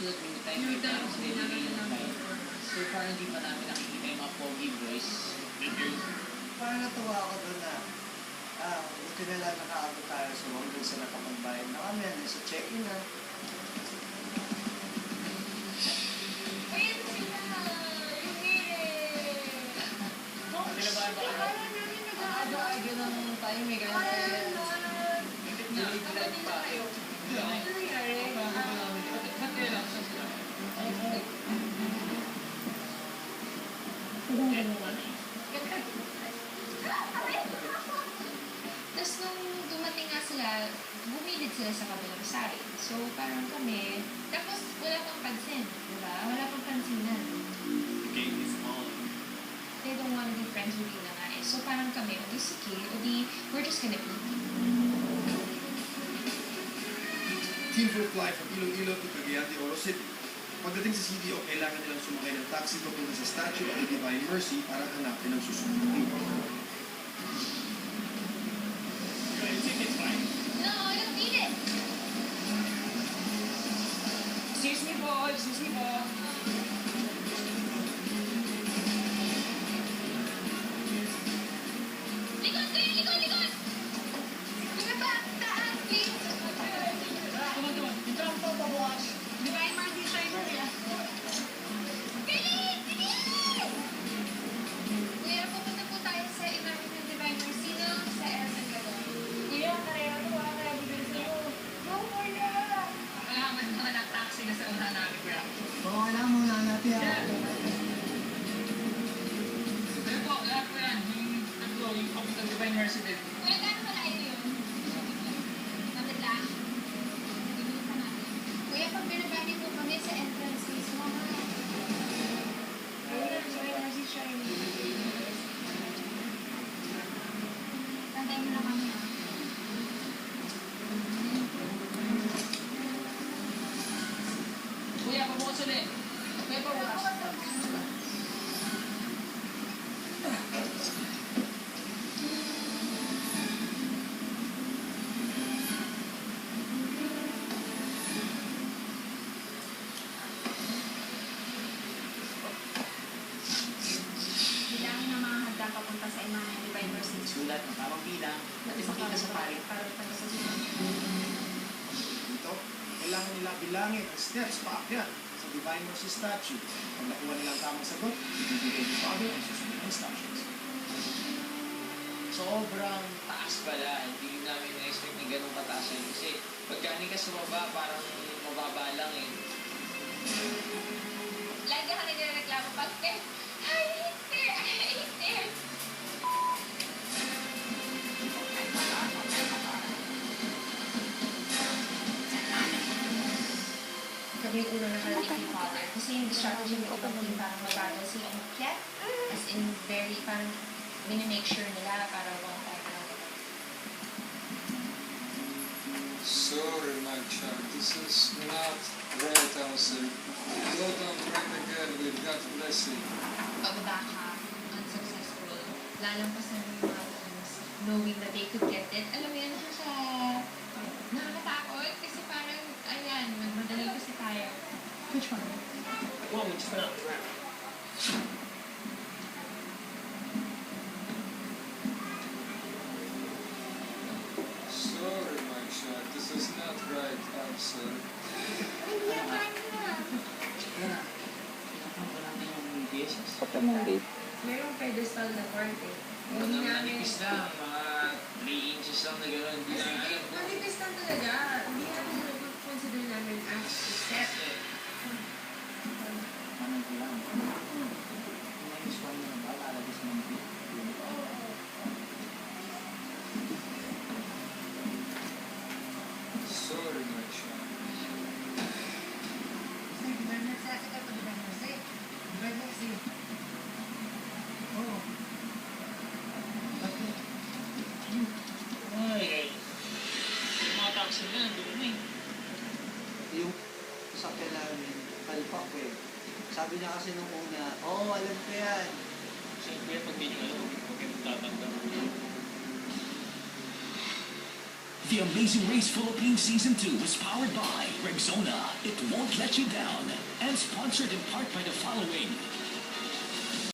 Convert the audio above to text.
sulat yung time may parang delay yung time. So parang hindi pa namin nakikita yung mga pogi boys. Parang natuwa ako doon na buti na lang nakaabot tayo sa wag doon sa nakapagbayad na kami, ano sa check-in na. Ayan sila! Yung hiri! Aga-aga ng time may ganun kaya. Delayed pa. Ano nangyari? Ba't kaya lang siya sila? Tapos nung dumating nga sila, bumilid sila sa kabilang side. So parang kami, tapos wala pang pansin, di ba? Wala pang pansinan. The game is on. They don't want to be friends with Ina nga eh. So parang kami, o di sige, o di, we're just gonna eat. Team will fly from Iloilo to Cagayan de Oro City. Pagdating sa CDO, kailangan nilang sumakay ng taxi papunta sa Statue of the Divine Mercy para hanapin ang susunod na team. Your ticket's fine. No, I don't need it! Excuse me po, excuse me po. Likod kayo, likod, likod! Mga ba, taas, please! Tuman. Ito ang papabukas. Divine Mercy Driver nila. Bilis! Bilis! Kuya, pupunta po tayo sa inamin ng Divine Mercy na sa Elsa Galon. Kuya, kaya bibilis ako. No, kuya! Kailangan naman ng taxi na sa una namin, kuya. Oo, kailangan muna natin Pero po, lahat po yan. Yung tatlo, yung Capital Divine Mercy din. Kuya, gano'n malayo yun? Lapit lang. Bibilisan natin. Kuya, pag binabati po kami sa entrance mismo, ha? Kuya, Divine Mercy Shining. Tantay mo na kami, ha? Kuya, pabukas ulit. Kuya, pabukas. Bilangin ng mga handa papunta sa imahe ng Divine Mercy. Sulat ng tamang bilang at ipakita sa pari. Para tayo sa sunod. Dito, kailangan nila bilangin ang steps paakyat sa Divine Mercy Statue. Pag nakuha nilang tamang sagot, ibibigay ni Father ang susunod na instructions. Sobrang taas pala. Hindi namin na-expect na ganun kataas yun. Kasi pagkanin ka sa baba, parang mababa lang eh. Lagi ka nagreklamo pag I hate there! I hate there! Kami yung unang nakarating kay Father. Kasi yung strategy ng ibang team parang mabagal sila umakyat. As in, very, parang minimake sure nila para one time lang. Sorry, my child, this is not right answer. Go down, try again with God blessing. Pababa ka, unsuccessful, lalampasan mo yung mga teams, knowing that they could get it. Alam mo yun, nakakatakot kasi parang, ayan, madali kasi tayo. Which one? Well, we just went out the ground. Sorry, my child, this is not right answer. Hindi na kanya. Kaya, nakakapa natin yung beses. Merong pedestal na part eh. Hindi Hindi namin namin... manipis lang. Mga 3 inches lang na gano'n. Hindi namin Manipis lang talaga. Hindi namin consider namin as set. Parang kailangan. Minus 1 na ba? Lalabas ng bit. Sorry, my child. Ay, yung mga taxi na, doon na eh. Yung sakyan namin, kalpak eh. Sabi niya kasi nung una, alam ko yan. Siyempre, pag di nyo alam, huwag kayo magtatanda. The Amazing Race Philippines Season 2 is powered by Rexona. It won't let you down. And sponsored in part by the following: